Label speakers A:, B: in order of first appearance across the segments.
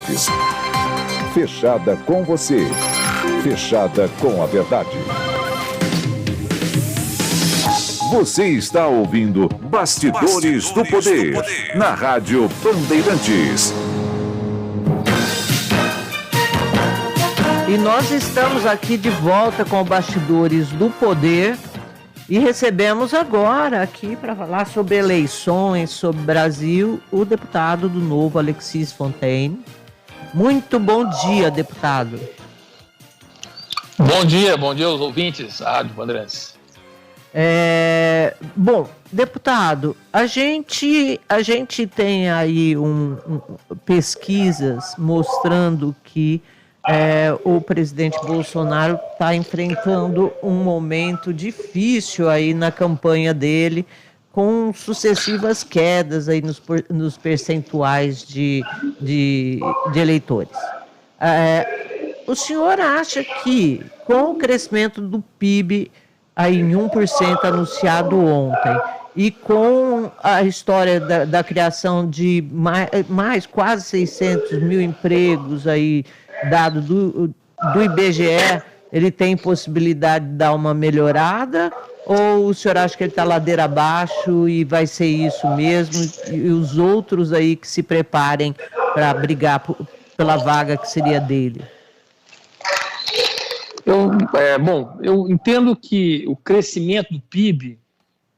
A: Bandeirantes. Fechada com você. Fechada com a verdade. Você está ouvindo Bastidores do Poder, na Rádio Bandeirantes.
B: E nós estamos aqui de volta com o Bastidores do Poder e recebemos agora aqui para falar sobre eleições, sobre Brasil, o deputado do Novo, Alexis Fontaine. Muito bom dia, deputado.
C: Bom dia aos ouvintes da Rádio Bandeirantes.
B: Bom, deputado, a gente tem aí pesquisas mostrando que o presidente Bolsonaro está enfrentando um momento difícil aí na campanha dele, com sucessivas quedas aí nos percentuais de eleitores. O senhor acha que, com o crescimento do PIB aí em 1% anunciado ontem, e com a história da criação de mais quase 600 mil empregos aí, dado do IBGE, ele tem possibilidade de dar uma melhorada? Ou o senhor acha que ele está ladeira abaixo e vai ser isso mesmo? E os outros aí que se preparem para brigar pela vaga que seria dele?
C: Eu entendo que o crescimento do PIB,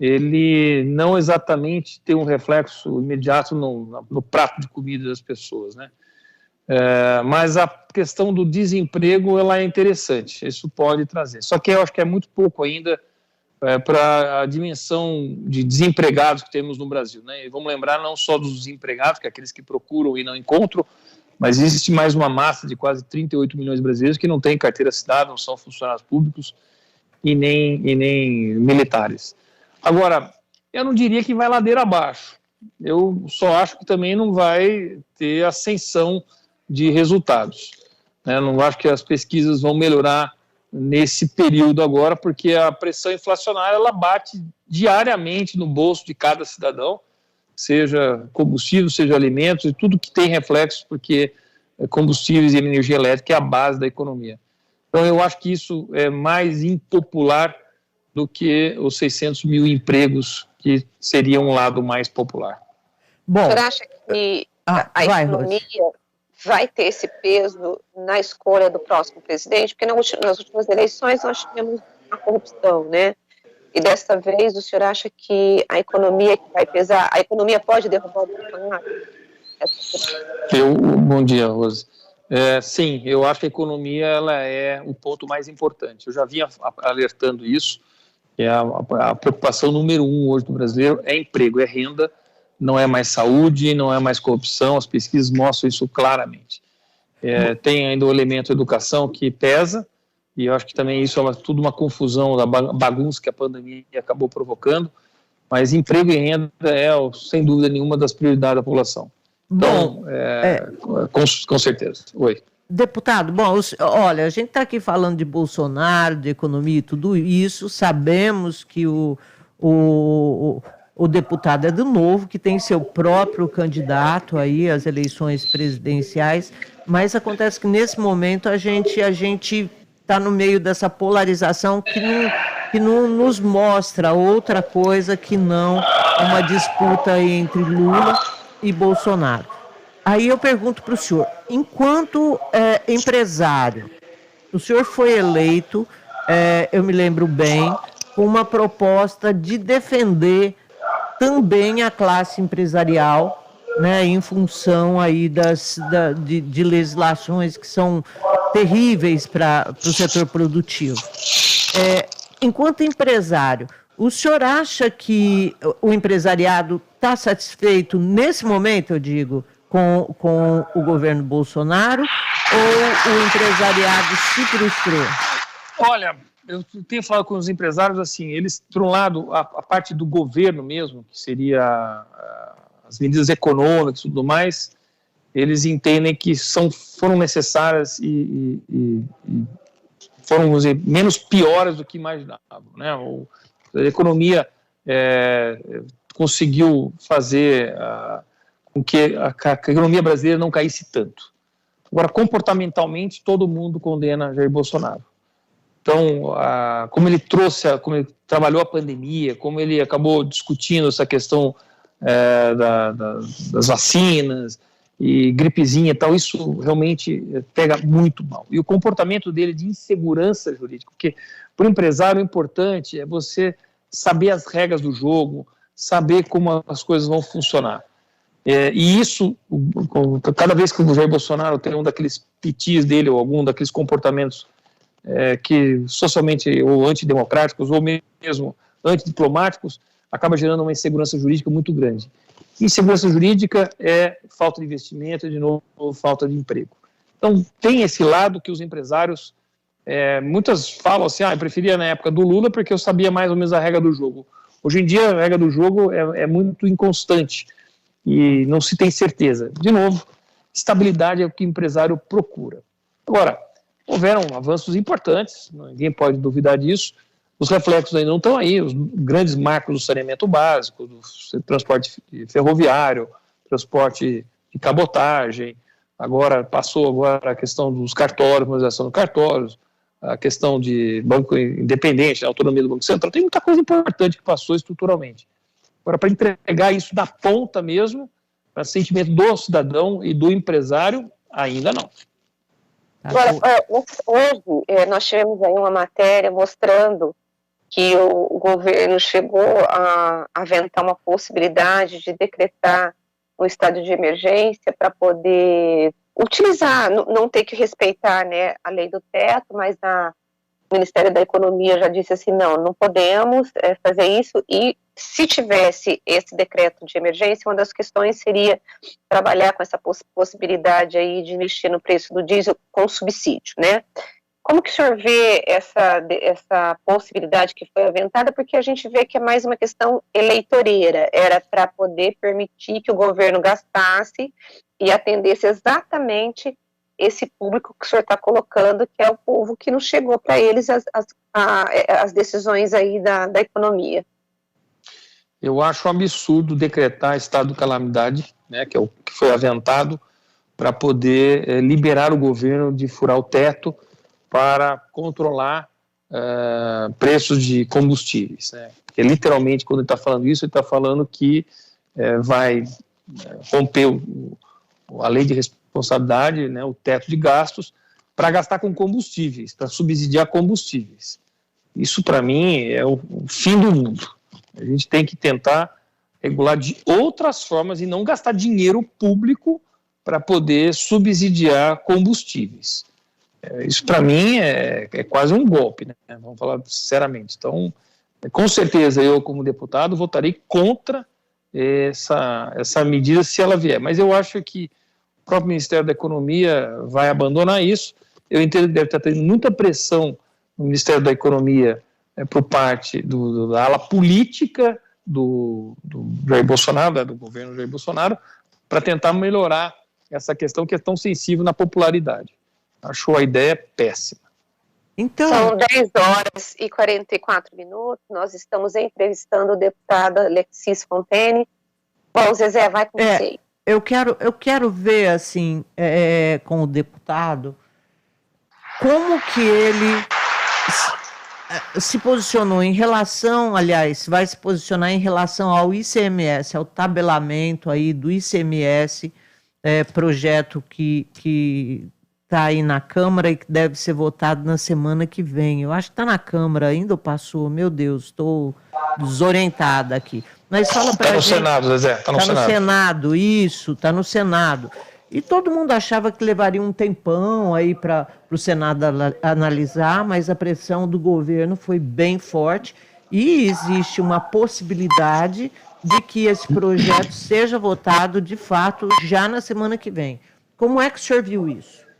C: ele não exatamente tem um reflexo imediato no prato de comida das pessoas, né? Mas a questão do desemprego, ela é interessante, isso pode trazer. Só que eu acho que é muito pouco ainda para a dimensão de desempregados que temos no Brasil, né? E vamos lembrar não só dos desempregados, que é aqueles que procuram e não encontram, mas existe mais uma massa de quase 38 milhões de brasileiros que não têm carteira assinada, não são funcionários públicos e nem militares. Agora, eu não diria que vai ladeira abaixo, eu só acho que também não vai ter ascensão de resultados, né? Não acho que as pesquisas vão melhorar nesse período agora, porque a pressão inflacionária ela bate diariamente no bolso de cada cidadão, seja combustível, seja alimentos, e tudo que tem reflexo, porque combustíveis e energia elétrica é a base da economia. Então eu acho que isso é mais impopular do que os 600 mil empregos, que seria um lado mais popular.
D: Bom, o senhor acha que a economia vai ter esse peso na escolha do próximo presidente? Porque nas últimas eleições nós tivemos a corrupção, né? E desta vez o senhor acha que a economia que vai pesar, a economia pode derrubar o Bolsonaro?
C: Bom dia, Rose. Sim, eu acho que a economia ela é o ponto mais importante. Eu já vinha alertando isso, que a preocupação número 1 hoje do brasileiro é emprego, é renda, não é mais saúde, não é mais corrupção, as pesquisas mostram isso claramente. Tem ainda o elemento educação que pesa, e eu acho que também isso é tudo uma confusão da bagunça que a pandemia acabou provocando, mas emprego e renda é, sem dúvida nenhuma, das prioridades da população. Então, com certeza. Oi.
B: Deputado, bom, olha, a gente está aqui falando de Bolsonaro, de economia e tudo isso, sabemos que o deputado é do Novo, que tem seu próprio candidato aí às eleições presidenciais, mas acontece que nesse momento a gente está no meio dessa polarização que não nos mostra outra coisa que não uma disputa entre Lula e Bolsonaro. Aí eu pergunto para o senhor, enquanto empresário, o senhor foi eleito, eu me lembro bem, com uma proposta de defender também a classe empresarial, né, em função aí de legislações que são terríveis para o setor produtivo. Enquanto empresário, o senhor acha que o empresariado está satisfeito nesse momento, eu digo, com o governo Bolsonaro, ou o empresariado se frustrou?
C: Olha, eu tenho falado com os empresários assim, eles, por um lado, a parte do governo mesmo, que seria as medidas econômicas e tudo mais, eles entendem que foram necessárias e foram, vamos dizer, menos piores do que imaginavam, né? A economia conseguiu fazer com que a economia brasileira não caísse tanto. Agora, comportamentalmente, todo mundo condena Jair Bolsonaro. Então, como ele trabalhou a pandemia, como ele acabou discutindo essa questão das vacinas e gripezinha e tal, isso realmente pega muito mal. E o comportamento dele de insegurança jurídica, porque para o empresário o importante é você saber as regras do jogo, saber como as coisas vão funcionar. E isso, cada vez que o Jair Bolsonaro tem um daqueles pitis dele ou algum daqueles comportamentos que socialmente ou antidemocráticos ou mesmo antidiplomáticos, acaba gerando uma insegurança jurídica muito grande. Insegurança jurídica é falta de investimento, de novo, falta de emprego. Então, tem esse lado que os empresários, muitas falam assim, eu preferia na época do Lula porque eu sabia mais ou menos a regra do jogo. Hoje em dia, a regra do jogo é muito inconstante e não se tem certeza. De novo, estabilidade é o que o empresário procura. Agora, houveram avanços importantes, ninguém pode duvidar disso, os reflexos ainda não estão aí, os grandes marcos do saneamento básico, do transporte ferroviário, transporte de cabotagem, passou a questão dos cartórios, modernização dos cartórios, a questão de banco independente, a autonomia do Banco Central, tem muita coisa importante que passou estruturalmente. Agora, para entregar isso da ponta mesmo, para sentimento do cidadão e do empresário, ainda não.
D: Agora, hoje nós tivemos aí uma matéria mostrando que o governo chegou a aventar uma possibilidade de decretar um estado de emergência para poder utilizar, não ter que respeitar, né, a lei do teto, mas o Ministério da Economia já disse assim, não podemos fazer isso, e se tivesse esse decreto de emergência, uma das questões seria trabalhar com essa possibilidade aí de investir no preço do diesel com subsídio, né? Como que o senhor vê essa possibilidade que foi aventada? Porque a gente vê que é mais uma questão eleitoreira, era para poder permitir que o governo gastasse e atendesse exatamente esse público que o senhor está colocando, que é o povo que não chegou para eles as decisões aí da economia.
C: Eu acho um absurdo decretar estado de calamidade, né, que é o que foi aventado, para poder liberar o governo de furar o teto para controlar preços de combustíveis, né? Porque literalmente, quando ele está falando isso, ele está falando que vai romper a lei de responsabilidade, né, o teto de gastos, para gastar com combustíveis, para subsidiar combustíveis. Isso, para mim, é o fim do mundo. A gente tem que tentar regular de outras formas e não gastar dinheiro público para poder subsidiar combustíveis. Isso, para mim, é quase um golpe, né? Vamos falar sinceramente. Então, com certeza, eu, como deputado, votarei contra essa medida se ela vier. Mas eu acho que o próprio Ministério da Economia vai abandonar isso. Eu entendo que deve estar tendo muita pressão no Ministério da Economia por parte da ala política do Jair Bolsonaro, do governo Jair Bolsonaro, para tentar melhorar essa questão que é tão sensível na popularidade. Achou a ideia péssima.
D: Então, são 10h44, nós estamos entrevistando o deputado Alexis Fontaine. Bom, Zezé, vai com você.
B: Eu quero ver, assim, com o deputado, como que ele se posicionou em relação, aliás, vai se posicionar em relação ao ICMS, ao tabelamento aí do ICMS, projeto que está aí na Câmara e que deve ser votado na semana que vem. Eu acho que está na Câmara ainda ou passou? Meu Deus, estou desorientada aqui. Mas fala para a gente. Está no Senado, Zezé. Está no Senado, isso, está no Senado. E todo mundo achava que levaria um tempão aí para o Senado analisar, mas a pressão do governo foi bem forte e existe uma possibilidade de que esse projeto seja votado, de fato, já na semana que vem. Como é que o senhor viu isso?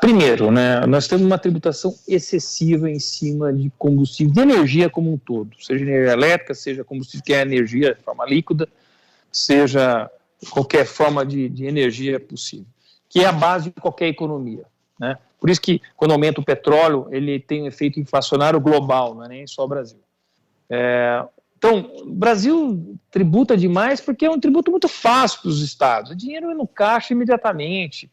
C: Primeiro, né, nós temos uma tributação excessiva em cima de combustível, de energia como um todo, seja energia elétrica, seja combustível que é energia de forma líquida, seja qualquer forma de energia possível, que é a base de qualquer economia, né? Por isso que, quando aumenta o petróleo, ele tem um efeito inflacionário global, não é nem só o Brasil. Então, o Brasil tributa demais porque é um tributo muito fácil para os estados. O dinheiro é no caixa imediatamente.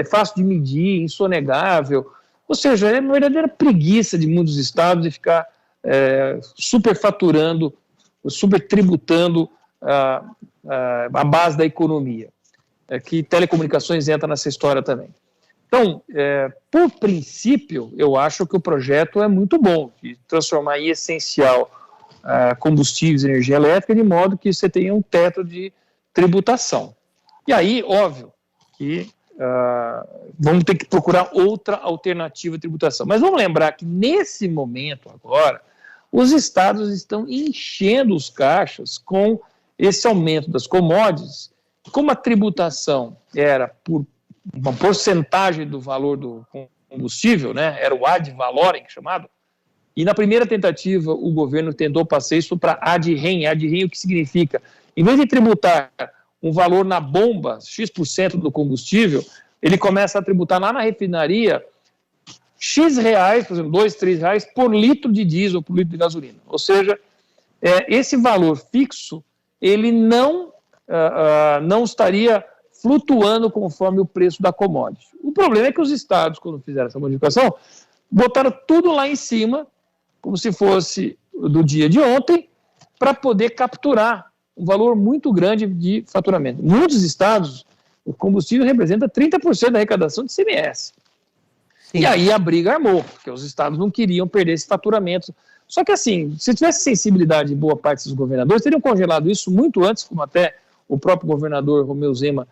C: é fácil de medir, insonegável. Ou seja, é uma verdadeira preguiça de muitos estados de ficar superfaturando, supertributando a base da economia. Que telecomunicações entra nessa história também. Então, por princípio, eu acho que o projeto é muito bom, de transformar em essencial combustíveis e energia elétrica, de modo que você tenha um teto de tributação. E aí, óbvio, que vamos ter que procurar outra alternativa de tributação. Mas vamos lembrar que, nesse momento agora, os estados estão enchendo os caixas com esse aumento das commodities. Como a tributação era por uma porcentagem do valor do combustível, né, era o ad valorem chamado, e na primeira tentativa o governo tentou passar isso para ad rem. Ad rem o que significa? Em vez de tributar um valor na bomba, X% do combustível, ele começa a tributar lá na refinaria X reais, por exemplo, 2, 3 reais por litro de diesel, por litro de gasolina. Ou seja, esse valor fixo, ele não estaria flutuando conforme o preço da commodity. O problema é que os estados, quando fizeram essa modificação, botaram tudo lá em cima, como se fosse do dia de ontem, para poder capturar um valor muito grande de faturamento. Muitos estados, o combustível representa 30% da arrecadação de ICMS. Sim. E aí a briga armou, porque os estados não queriam perder esse faturamento. Só que assim, se tivesse sensibilidade de boa parte dos governadores, teriam congelado isso muito antes, como até o próprio governador Romeu Zema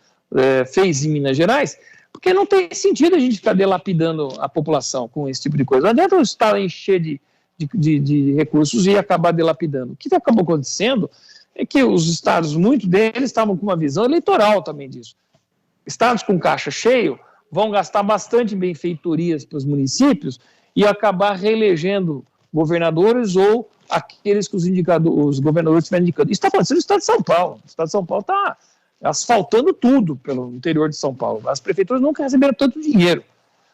C: fez em Minas Gerais, porque não tem sentido a gente ficar dilapidando a população com esse tipo de coisa. Não adianta o estado encher de recursos e acabar dilapidando. O que acabou acontecendo é que os estados, muitos deles, estavam com uma visão eleitoral também disso. Estados com caixa cheio vão gastar bastante em benfeitorias para os municípios e acabar reelegendo governadores ou aqueles que os governadores estiverem indicando. Isso está acontecendo no estado de São Paulo. O estado de São Paulo está asfaltando tudo pelo interior de São Paulo. As prefeituras nunca receberam tanto dinheiro.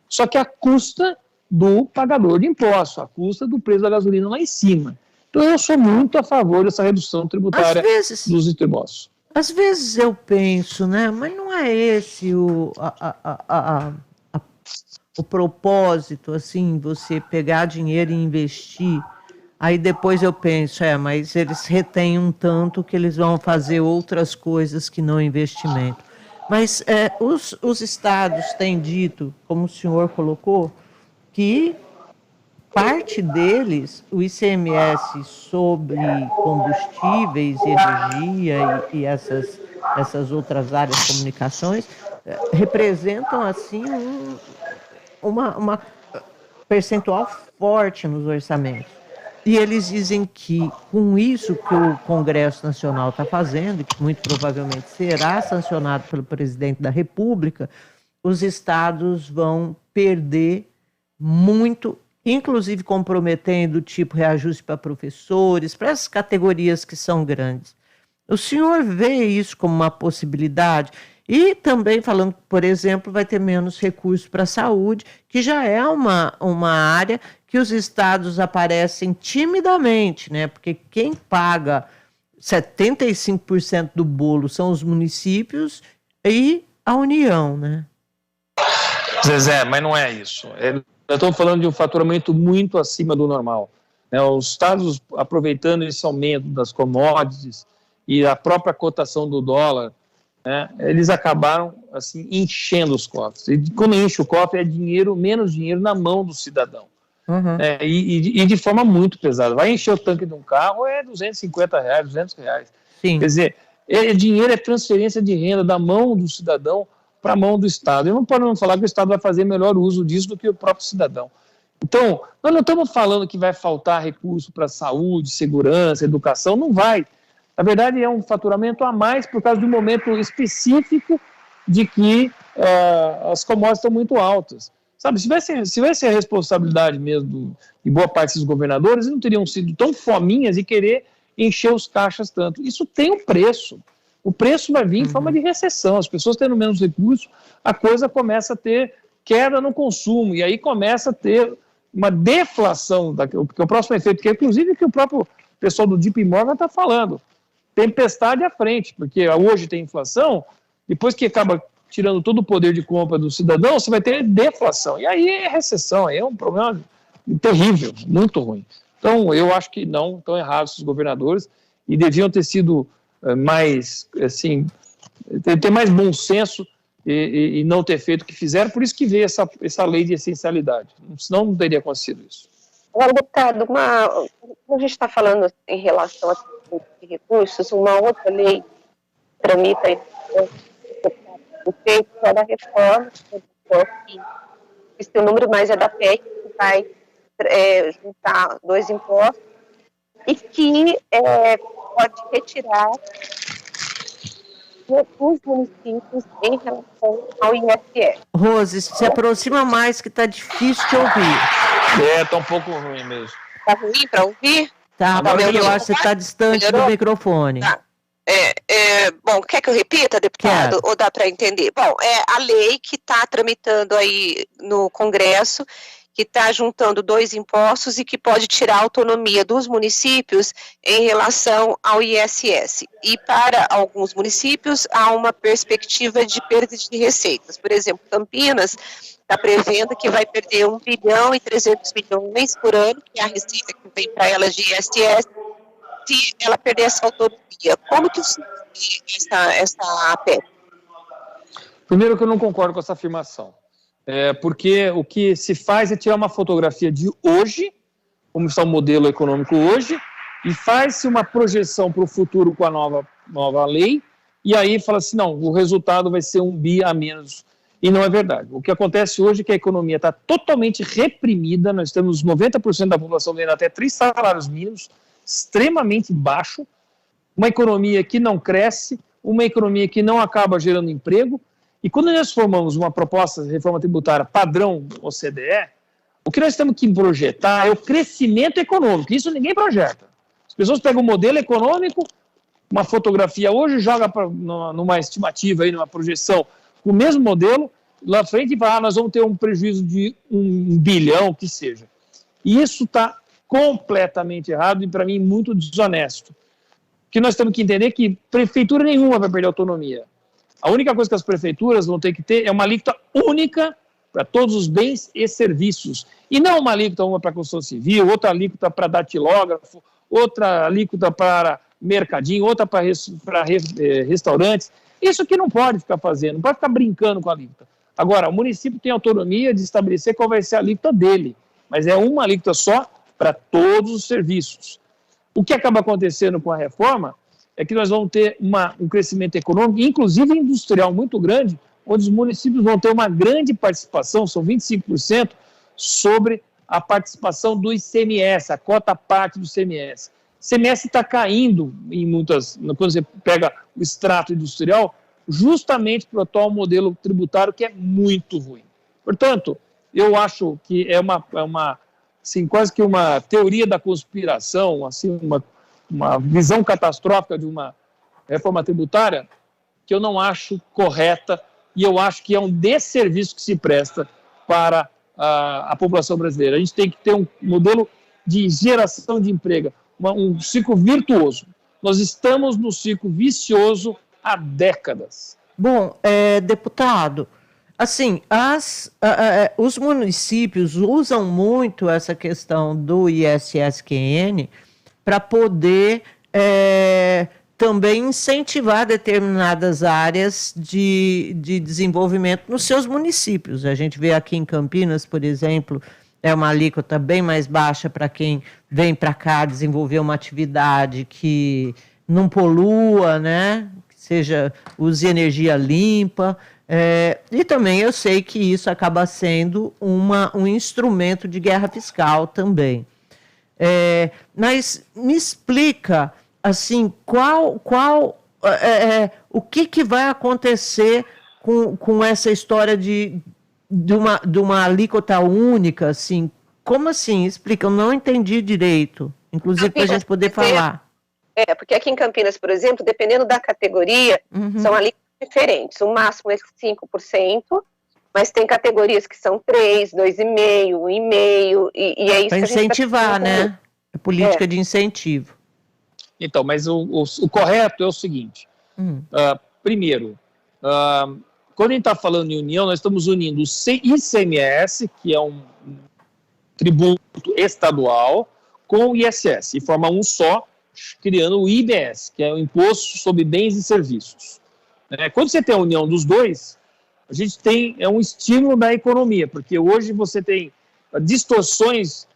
C: Só que à custa do pagador de impostos, à custa do preço da gasolina lá em cima. Então eu sou muito a favor dessa redução tributária dos impostos.
B: Às vezes eu penso, né, mas não é esse o propósito, assim, você pegar dinheiro e investir. Aí depois eu penso, mas eles retêm um tanto que eles vão fazer outras coisas que não investimento. Mas os estados têm dito, como o senhor colocou, que parte deles, o ICMS sobre combustíveis, energia e essas outras áreas de comunicações, representam, assim, uma percentual forte nos orçamentos. E eles dizem que, com isso que o Congresso Nacional está fazendo, e que muito provavelmente será sancionado pelo presidente da República, os estados vão perder muito, inclusive comprometendo tipo reajuste para professores, para essas categorias que são grandes. O senhor vê isso como uma possibilidade? E também falando, por exemplo, vai ter menos recursos para a saúde, que já é uma área que os estados aparecem timidamente, né? Porque quem paga 75% do bolo são os municípios e a União, né?
C: Zezé, mas não é isso. Nós estamos falando de um faturamento muito acima do normal. Os estados, aproveitando esse aumento das commodities e a própria cotação do dólar, eles acabaram assim, enchendo os cofres. E quando enche o cofre, menos dinheiro na mão do cidadão. Uhum. E de forma muito pesada. Vai encher o tanque de um carro, R$250, R$200. Sim. Quer dizer, dinheiro é transferência de renda da mão do cidadão para a mão do Estado. Eu não posso falar que o Estado vai fazer melhor uso disso do que o próprio cidadão. Então, nós não estamos falando que vai faltar recurso para saúde, segurança, educação, não vai. Na verdade, é um faturamento a mais por causa de um momento específico de que as commodities estão muito altas. Sabe, se tivesse a responsabilidade mesmo de boa parte dos governadores, eles não teriam sido tão fominhas e querer encher os caixas tanto. Isso tem um preço. O preço vai vir em forma de recessão. As pessoas tendo menos recursos, a coisa começa a ter queda no consumo, e aí começa a ter uma deflação, porque o próximo efeito, que é inclusive que o próprio pessoal do JP Morgan está falando, tempestade à frente, porque hoje tem inflação, depois que acaba tirando todo o poder de compra do cidadão, você vai ter deflação. E aí é recessão, aí é um problema terrível, muito ruim. Então, eu acho que não estão errados os governadores e deviam ter sido mais, assim, ter mais bom senso e não ter feito o que fizeram, por isso que veio essa lei de essencialidade. Senão não teria acontecido isso.
D: Agora, deputado, como a gente está falando em relação a recursos, uma outra lei tramita o feito é da reforma, que esse número mais é da PEC, que vai juntar 2 impostos e que pode retirar os municípios em relação ao ISS.
B: Rose, se aproxima mais que está difícil de ouvir.
C: Está um pouco ruim mesmo.
D: Está ruim para ouvir?
B: Tá, porque eu acho que você está distante do microfone.
D: Tá. Bom, quer que eu repita, deputado? Ou dá para entender? Bom, a lei que está tramitando aí no Congresso, que está juntando 2 impostos e que pode tirar a autonomia dos municípios em relação ao ISS. E para alguns municípios há uma perspectiva de perda de receitas. Por exemplo, Campinas está prevendo que vai perder 1 bilhão e 300 milhões por ano, que é a receita que vem para ela de ISS, se ela perder essa autonomia. Como que o senhor vê essa PEC?
C: Primeiro que eu não concordo com essa afirmação. Porque o que se faz é tirar uma fotografia de hoje, como está o modelo econômico hoje, e faz-se uma projeção para o futuro com a nova lei, e aí fala assim, não, o resultado vai ser 1 bi a menos. E não é verdade. O que acontece hoje é que a economia está totalmente reprimida, nós temos 90% da população ganhando até 3 salários mínimos, extremamente baixo, uma economia que não cresce, uma economia que não acaba gerando emprego. E quando nós formamos uma proposta de reforma tributária padrão OCDE, o que nós temos que projetar é o crescimento econômico. Isso ninguém projeta. As pessoas pegam um modelo econômico, uma fotografia hoje, joga numa estimativa, aí, numa projeção, com o mesmo modelo, lá na frente e fala, nós vamos ter um prejuízo de 1 bilhão, que seja. E isso está completamente errado e, para mim, muito desonesto. Porque nós temos que entender que prefeitura nenhuma vai perder autonomia. A única coisa que as prefeituras vão ter que ter é uma alíquota única para todos os bens e serviços. E não uma alíquota, uma para construção civil, outra alíquota para datilógrafo, outra alíquota para mercadinho, outra para restaurantes. Isso que não pode ficar fazendo, não pode ficar brincando com a alíquota. Agora, o município tem autonomia de estabelecer qual vai ser a alíquota dele, mas é uma alíquota só para todos os serviços. O que acaba acontecendo com a reforma é que nós vamos ter um crescimento econômico, inclusive industrial, muito grande, onde os municípios vão ter uma grande participação, são 25%, sobre a participação do ICMS, a cota parte do ICMS. O ICMS está caindo em muitas, quando você pega o extrato industrial, justamente para o atual modelo tributário, que é muito ruim. Portanto, eu acho que é assim, quase que uma teoria da conspiração, assim, uma visão catastrófica de uma reforma tributária que eu não acho correta e eu acho que é um desserviço que se presta para a população brasileira. A gente tem que ter um modelo de geração de emprego, um ciclo virtuoso. Nós estamos no ciclo vicioso há décadas.
B: Bom, deputado, assim, os municípios usam muito essa questão do ISS-QN para poder também incentivar determinadas áreas de desenvolvimento nos seus municípios. A gente vê aqui em Campinas, por exemplo, é uma alíquota bem mais baixa para quem vem para cá desenvolver uma atividade que não polua, né? Que seja, use energia limpa. E também eu sei que isso acaba sendo um instrumento de guerra fiscal também. Mas me explica, assim, o que vai acontecer com essa história de uma alíquota única, assim? Como assim? Explica, eu não entendi direito, inclusive para a gente poder falar.
D: Porque aqui em Campinas, por exemplo, dependendo da categoria, são alíquotas diferentes. O máximo é 5%, mas tem categorias que são 3%, 2,5%, 1,5%, e é isso
B: para incentivar, né? É política de incentivo.
C: Então, mas o correto é o seguinte. Primeiro, quando a gente está falando em união, nós estamos unindo o ICMS, que é um tributo estadual, com o ISS, e forma um só, criando o IBS, que é o Imposto sobre Bens e Serviços. Quando você tem a união dos dois, a gente tem um estímulo da economia, porque hoje você tem distorções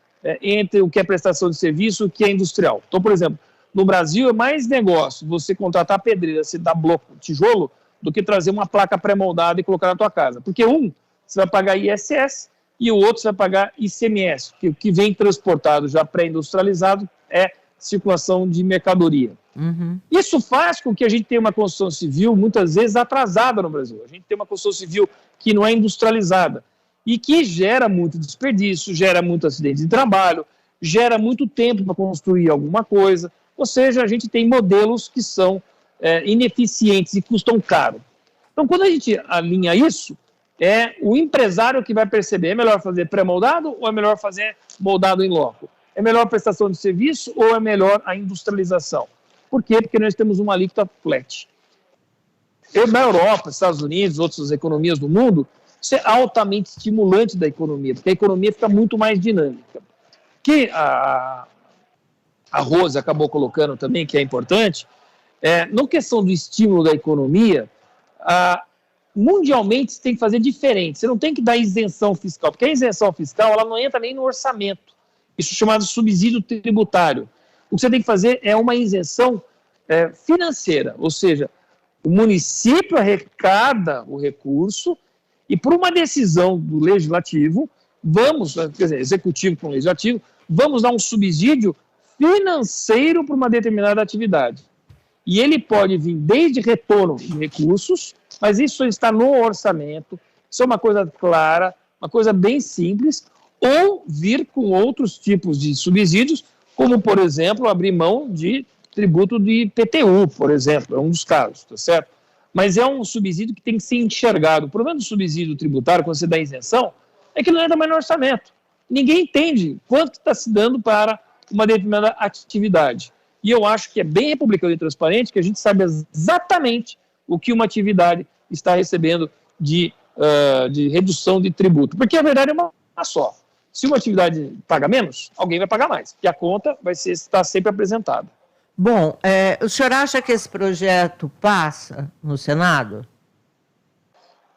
C: entre o que é prestação de serviço e o que é industrial. Então, por exemplo, no Brasil é mais negócio você contratar pedreira, você dar bloco, tijolo, do que trazer uma placa pré-moldada e colocar na tua casa. Porque você vai pagar ISS e o outro você vai pagar ICMS, que o que vem transportado já pré-industrializado é circulação de mercadoria.
B: Uhum.
C: Isso faz com que a gente tenha uma construção civil muitas vezes atrasada no Brasil. A gente tem uma construção civil que não é industrializada e que gera muito desperdício, gera muito acidente de trabalho, gera muito tempo para construir alguma coisa. Ou seja, a gente tem modelos que são ineficientes e custam caro. Então, quando a gente alinha isso, é o empresário que vai perceber, é melhor fazer pré-moldado ou é melhor fazer moldado em loco? É melhor prestação de serviço ou é melhor a industrialização? Por quê? Porque nós temos uma alíquota flat. Na Europa, Estados Unidos, outras economias do mundo, isso é altamente estimulante da economia, porque a economia fica muito mais dinâmica. Que a Rose acabou colocando também, que é importante, na questão do estímulo da economia, mundialmente você tem que fazer diferente. Você não tem que dar isenção fiscal, porque a isenção fiscal ela não entra nem no orçamento. Isso é chamado subsídio tributário. O que você tem que fazer é uma isenção financeira, ou seja, o município arrecada o recurso e por uma decisão do legislativo, executivo com legislativo, vamos dar um subsídio financeiro para uma determinada atividade. E ele pode vir desde retorno de recursos, mas isso está no orçamento, isso é uma coisa clara, uma coisa bem simples, ou vir com outros tipos de subsídios, como, por exemplo, abrir mão de tributo de IPTU, por exemplo, é um dos casos, tá certo? Mas é um subsídio que tem que ser enxergado. O problema do subsídio tributário, quando você dá isenção, é que não entra mais no orçamento. Ninguém entende quanto está se dando para uma determinada atividade. E eu acho que é bem republicano e transparente que a gente sabe exatamente o que uma atividade está recebendo de redução de tributo. Porque a verdade é uma só. Se uma atividade paga menos, alguém vai pagar mais. E a conta vai estar sempre apresentada.
B: Bom, o senhor acha que esse projeto passa no Senado?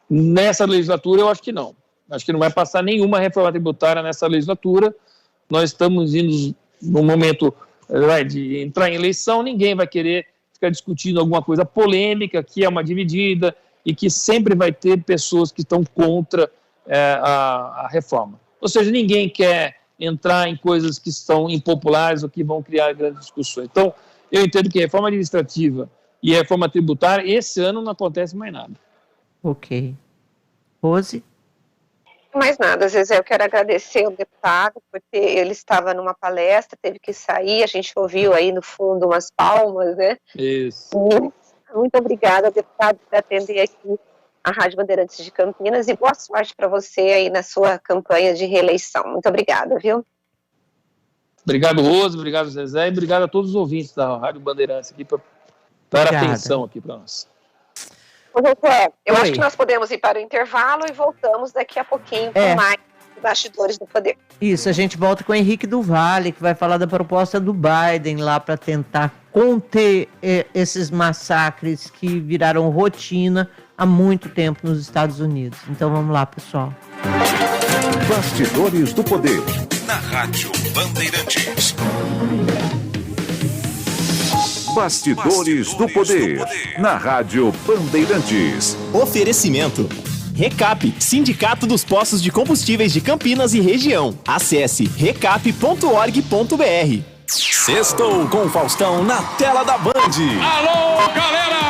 C: Nessa legislatura, eu acho que não. Acho que não vai passar nenhuma reforma tributária nessa legislatura. Nós estamos indo no momento de entrar em eleição, ninguém vai querer ficar discutindo alguma coisa polêmica, que é uma dividida e que sempre vai ter pessoas que estão contra a reforma. Ou seja, ninguém quer entrar em coisas que são impopulares ou que vão criar grandes discussões. Então, eu entendo que reforma administrativa e reforma tributária, esse ano não acontece mais nada.
B: Ok. Rose?
D: Mais nada, Zezé, eu quero agradecer ao deputado, porque ele estava numa palestra, teve que sair, a gente ouviu aí no fundo umas palmas, né?
C: Isso.
D: Muito obrigada, deputado, por atender aqui a Rádio Bandeirantes de Campinas e boa sorte para você aí na sua campanha de reeleição. Muito obrigada, viu?
C: Obrigado, Rose, obrigado, Zezé, e obrigado a todos os ouvintes da Rádio Bandeirantes aqui por dar atenção aqui para nós.
D: Zezé, eu acho que nós podemos ir para o intervalo e voltamos daqui a pouquinho com mais Bastidores do Poder.
B: Isso, a gente volta com o Henrique do Vale, que vai falar da proposta do Biden lá para tentar conter esses massacres que viraram rotina há muito tempo nos Estados Unidos. Então vamos lá, pessoal.
A: Bastidores do Poder.
E: Na Rádio Bandeirantes.
A: Bastidores do Poder. Na Rádio Bandeirantes.
F: Oferecimento. Recap, Sindicato dos Postos de Combustíveis de Campinas e região. Acesse recap.org.br.
E: Sextou com o Faustão na tela da Band.
G: Alô, galera!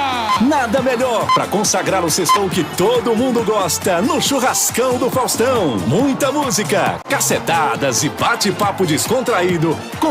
E: Nada melhor para consagrar o sextou que todo mundo gosta no churrascão do Faustão. Muita música, cacetadas e bate-papo descontraído com